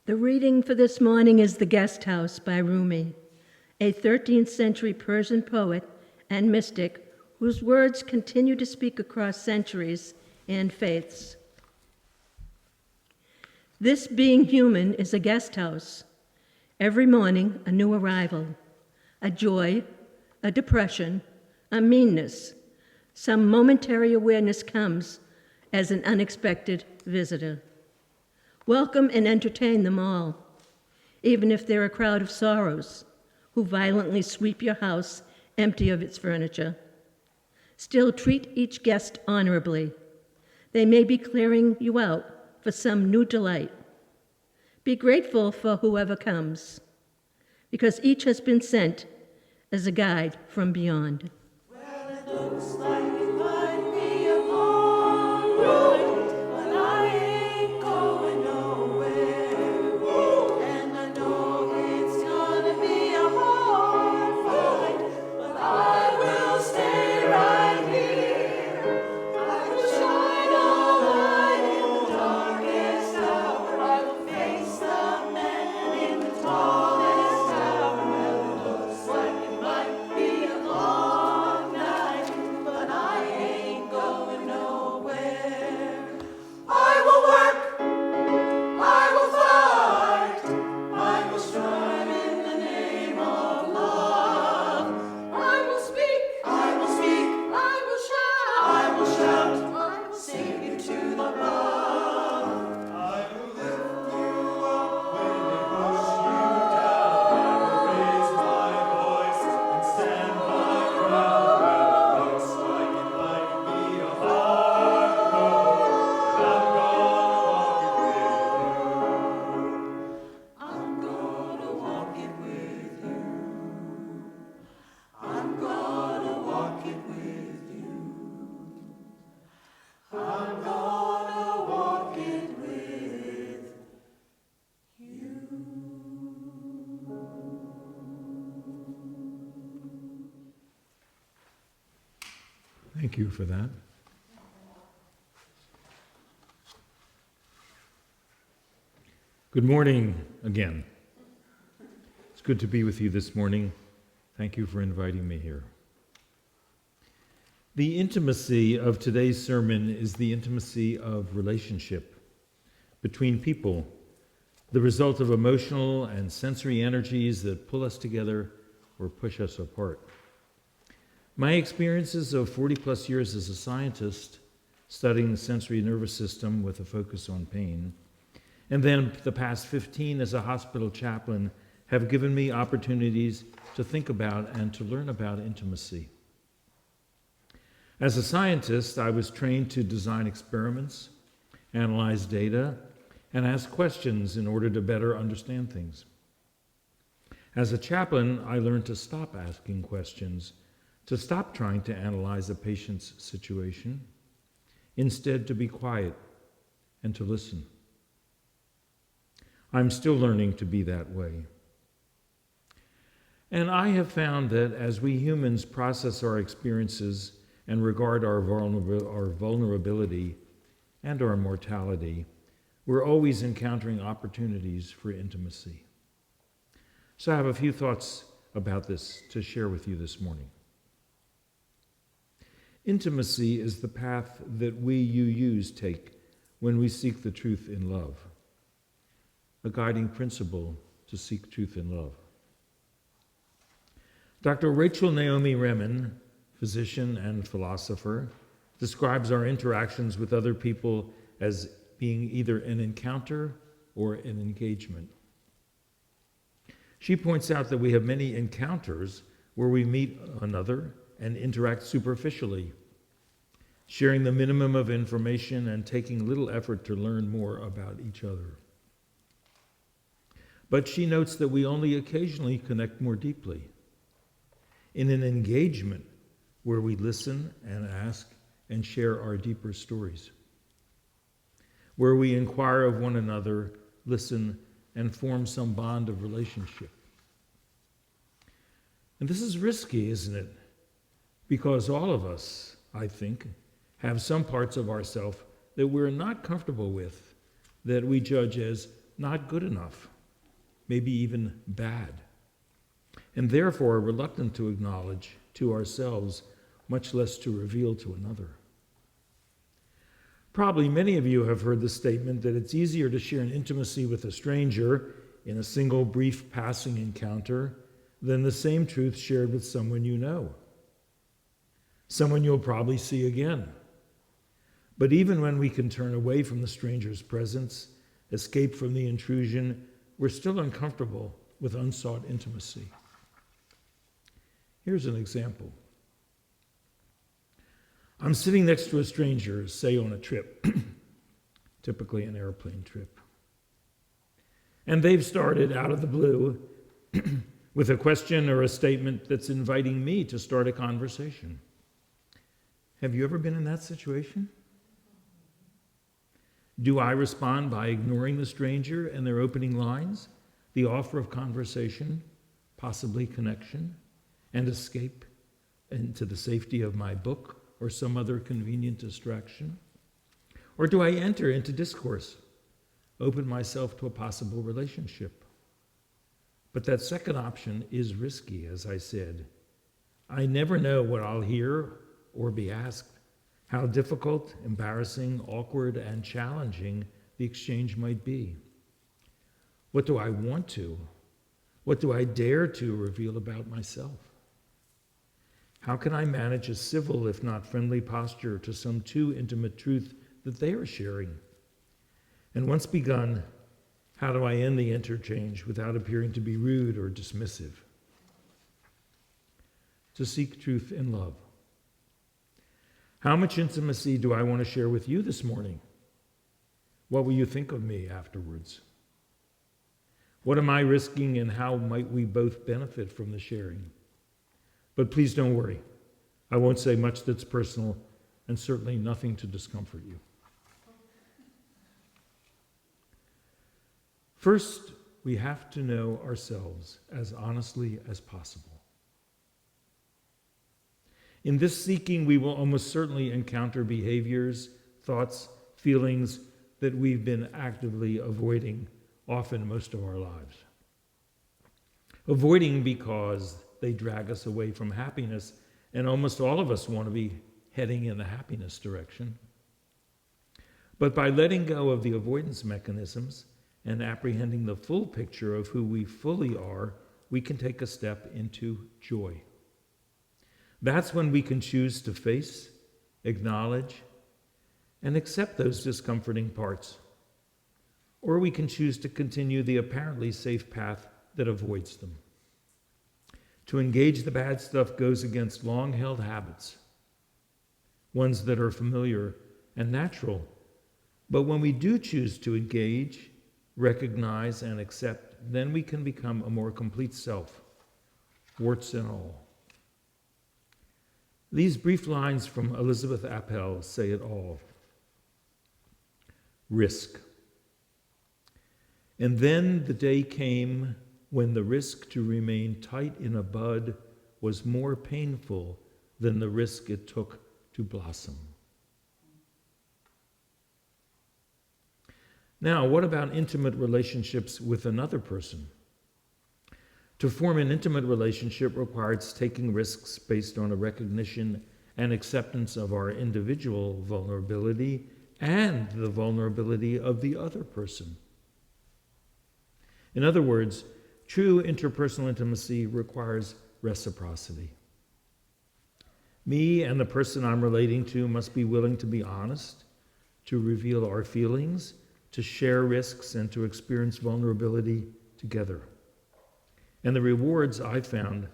The reading for this morning is The Guest House by Rumi, a 13th century Persian poet and mystic whose words continue to speak across centuries and faiths. This being human is a guest house. Every morning, a new arrival, a joy, a depression, a meanness. Some momentary awareness comes as an unexpected visitor. Welcome and entertain them all, even if they're a crowd of sorrows who violently sweep your house empty of its furniture. Still treat each guest honorably. They may be clearing you out for some new delight. Be grateful for whoever comes, because each has been sent as a guide from beyond. Well, it looks like it might be a long ride, but I ain't going nowhere. And I know it's gonna be a hard fight, but I will stay right here. I will shine a light in the darkest hour. I will face the man in the tallest tower. Well, it looks like it might be a long night, but I ain't going nowhere. I will work, I will fight, I will strive in the name of love. I will speak, I will speak, I will shout, I will sing you to the above. I will lift you up when they push you down. I will raise my voice and stand my ground. Well, it looks like it might be a hard road, but I'm gonna walk it with you. I'm gonna walk it with you. I'm gonna walk it with you. Thank you for that. Good morning again. It's good to be with you this morning. Thank you for inviting me here. The intimacy of today's sermon is the intimacy of relationship between people, the result of emotional and sensory energies that pull us together or push us apart. My experiences of 40 plus years as a scientist, studying the sensory nervous system with a focus on pain, and then the past 15 as a hospital chaplain have given me opportunities to think about and to learn about intimacy. As a scientist, I was trained to design experiments, analyze data, and ask questions in order to better understand things. As a chaplain, I learned to stop asking questions, to stop trying to analyze a patient's situation, instead to be quiet and to listen. I'm still learning to be that way. And I have found that as we humans process our experiences and regard our vulnerability and our mortality, we're always encountering opportunities for intimacy. So I have a few thoughts about this to share with you this morning. Intimacy is the path that you take when we seek the truth in love, a guiding principle to seek truth in love. Dr. Rachel Naomi Remen, physician and philosopher, describes our interactions with other people as being either an encounter or an engagement. She points out that we have many encounters where we meet another and interact superficially, sharing the minimum of information and taking little effort to learn more about each other. But she notes that we only occasionally connect more deeply. In an engagement where we listen and ask and share our deeper stories, where we inquire of one another, listen, and form some bond of relationship. And this is risky, isn't it? Because all of us, I think, have some parts of ourselves that we're not comfortable with, that we judge as not good enough, maybe even bad, and therefore reluctant to acknowledge to ourselves, much less to reveal to another. Probably many of you have heard the statement that it's easier to share an intimacy with a stranger in a single brief passing encounter than the same truth shared with someone you know, someone you'll probably see again. But even when we can turn away from the stranger's presence, escape from the intrusion, we're still uncomfortable with unsought intimacy. Here's an example. I'm sitting next to a stranger, say on a trip, typically an airplane trip. And they've started out of the blue with a question or a statement that's inviting me to start a conversation. Have you ever been in that situation? Do I respond by ignoring the stranger and their opening lines, the offer of conversation, possibly connection, and escape into the safety of my book or some other convenient distraction? Or do I enter into discourse, open myself to a possible relationship? But that second option is risky, as I said. I never know what I'll hear or be asked, how difficult, embarrassing, awkward, and challenging the exchange might be. What do I want to? What do I dare to reveal about myself? How can I manage a civil, if not friendly, posture to some too intimate truth that they are sharing? And once begun, how do I end the interchange without appearing to be rude or dismissive? To seek truth in love. How much intimacy do I want to share with you this morning? What will you think of me afterwards? What am I risking, and how might we both benefit from the sharing? But please don't worry. I won't say much that's personal, and certainly nothing to discomfort you. First, we have to know ourselves as honestly as possible. In this seeking, we will almost certainly encounter behaviors, thoughts, feelings that we've been actively avoiding, often most of our lives. Avoiding because they drag us away from happiness, and almost all of us want to be heading in the happiness direction. But by letting go of the avoidance mechanisms and apprehending the full picture of who we fully are, we can take a step into joy. That's when we can choose to face, acknowledge, and accept those discomforting parts. Or we can choose to continue the apparently safe path that avoids them. To engage the bad stuff goes against long-held habits, ones that are familiar and natural. But when we do choose to engage, recognize, and accept, then we can become a more complete self, warts and all. These brief lines from Elizabeth Appel say it all. Risk. And then the day came when the risk to remain tight in a bud was more painful than the risk it took to blossom. Now, what about intimate relationships with another person? To form an intimate relationship requires taking risks based on a recognition and acceptance of our individual vulnerability and the vulnerability of the other person. In other words, true interpersonal intimacy requires reciprocity. Me and the person I'm relating to must be willing to be honest, to reveal our feelings, to share risks, and to experience vulnerability together. And the rewards I've found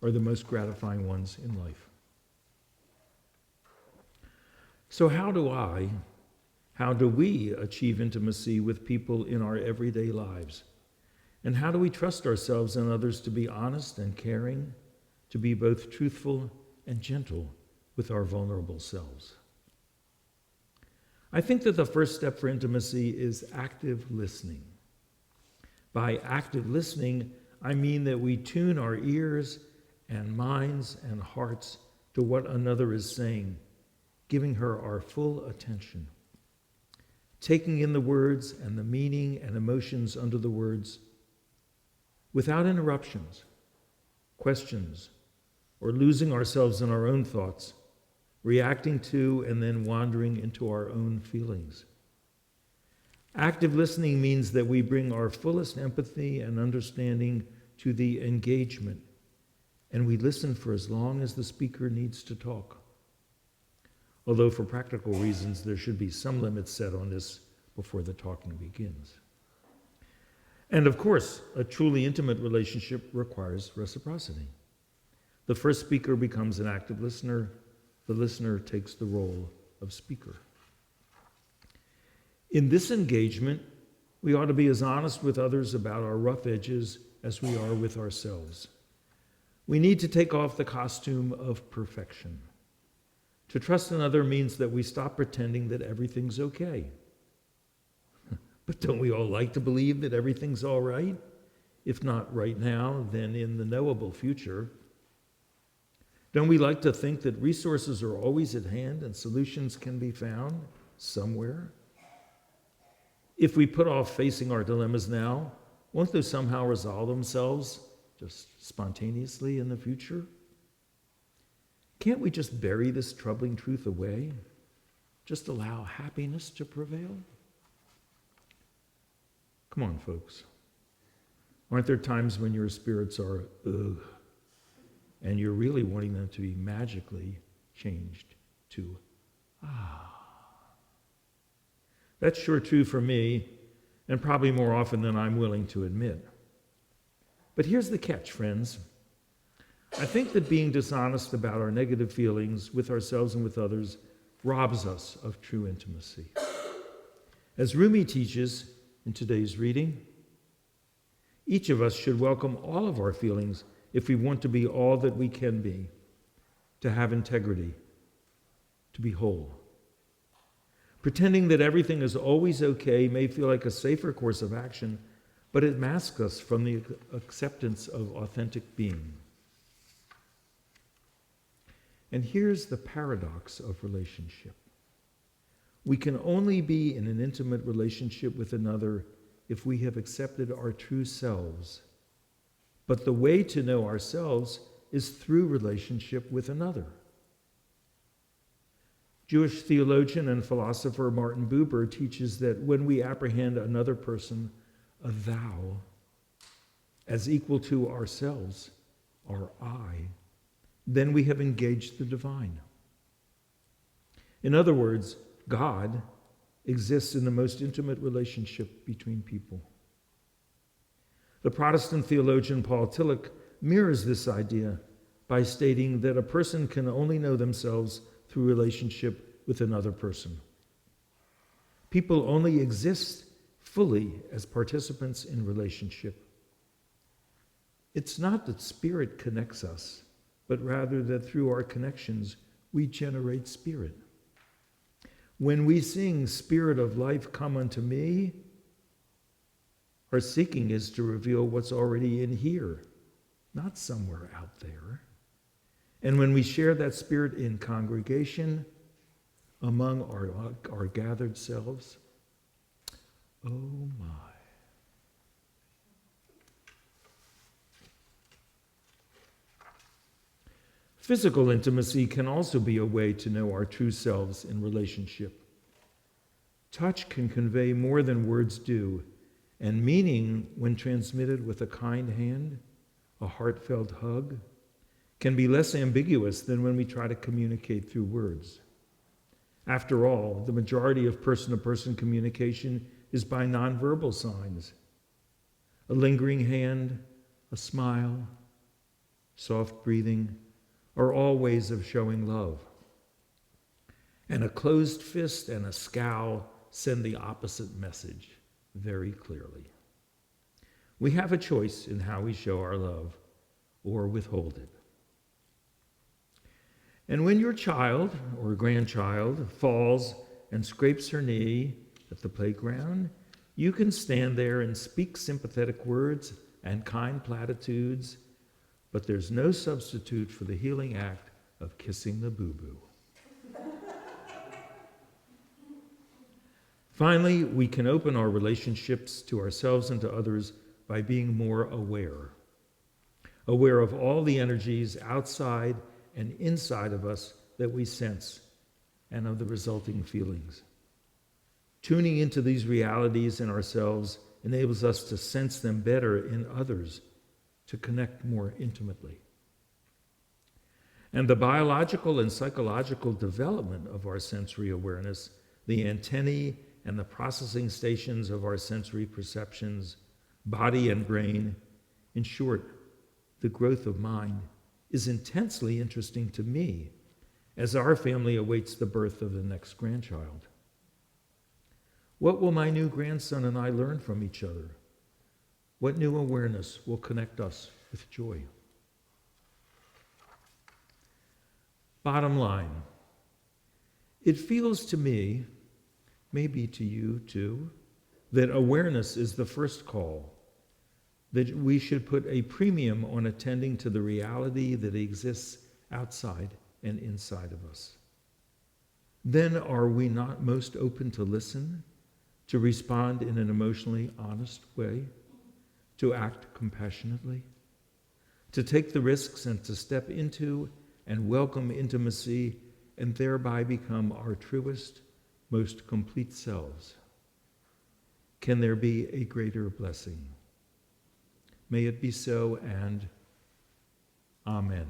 are the most gratifying ones in life. So how do we achieve intimacy with people in our everyday lives? And how do we trust ourselves and others to be honest and caring, to be both truthful and gentle with our vulnerable selves? I think that the first step for intimacy is active listening. By active listening, I mean that we tune our ears and minds and hearts to what another is saying, giving her our full attention. taking in the words and the meaning and emotions under the words without interruptions, questions, or losing ourselves in our own thoughts, reacting to and then wandering into our own feelings. Active listening means that we bring our fullest empathy and understanding to the engagement, and we listen for as long as the speaker needs to talk. Although for practical reasons, there should be some limits set on this before the talking begins. And of course, a truly intimate relationship requires reciprocity. The first speaker becomes an active listener. The listener takes the role of speaker. In this engagement, we ought to be as honest with others about our rough edges as we are with ourselves. We need to take off the costume of perfection. To trust another means that we stop pretending that everything's okay. But don't we all like to believe that everything's all right? If not right now, then in the knowable future. Don't we like to think that resources are always at hand and solutions can be found somewhere? If we put off facing our dilemmas now, won't they somehow resolve themselves just spontaneously in the future? Can't we just bury this troubling truth away? Just allow happiness to prevail? Come on, folks. Aren't there times when your spirits are ugh, and you're really wanting them to be magically changed to ah? That's sure true for me, and probably more often than I'm willing to admit. But here's the catch, friends. I think that being dishonest about our negative feelings with ourselves and with others robs us of true intimacy. As Rumi teaches in today's reading, each of us should welcome all of our feelings if we want to be all that we can be, to have integrity, to be whole. Pretending that everything is always okay may feel like a safer course of action, but it masks us from the acceptance of authentic being. And here's the paradox of relationship. We can only be in an intimate relationship with another if we have accepted our true selves. But the way to know ourselves is through relationship with another. Jewish theologian and philosopher Martin Buber teaches that when we apprehend another person, a thou, as equal to ourselves, our I, then we have engaged the divine. In other words, God exists in the most intimate relationship between people. The Protestant theologian Paul Tillich mirrors this idea by stating that a person can only know themselves through relationship with another person. People only exist fully as participants in relationship. It's not that spirit connects us, but rather that through our connections we generate spirit. When we sing, "Spirit of life, come unto me," our seeking is to reveal what's already in here, not somewhere out there. And when we share that spirit in congregation, among our gathered selves, oh my. Physical intimacy can also be a way to know our true selves in relationship. Touch can convey more than words do, and meaning, when transmitted with a kind hand, a heartfelt hug, can be less ambiguous than when we try to communicate through words. After all, the majority of person-to-person communication is by nonverbal signs. A lingering hand, a smile, soft breathing are all ways of showing love. And a closed fist and a scowl send the opposite message very clearly. We have a choice in how we show our love or withhold it. And when your child or grandchild falls and scrapes her knee at the playground, you can stand there and speak sympathetic words and kind platitudes, but there's no substitute for the healing act of kissing the boo-boo. Finally, we can open our relationships to ourselves and to others by being more aware of all the energies outside and inside of us that we sense and of the resulting feelings. Tuning into these realities in ourselves enables us to sense them better in others, to connect more intimately. And the biological and psychological development of our sensory awareness, the antennae and the processing stations of our sensory perceptions, body and brain, in short, the growth of mind, is intensely interesting to me as our family awaits the birth of the next grandchild. What will my new grandson and I learn from each other? What new awareness will connect us with joy? Bottom line, it feels to me, maybe to you too, that awareness is the first call, that we should put a premium on attending to the reality that exists outside and inside of us. Then are we not most open to listen, to respond in an emotionally honest way, to act compassionately, to take the risks and to step into and welcome intimacy and thereby become our truest, most complete selves? Can there be a greater blessing? May it be so, and Amen.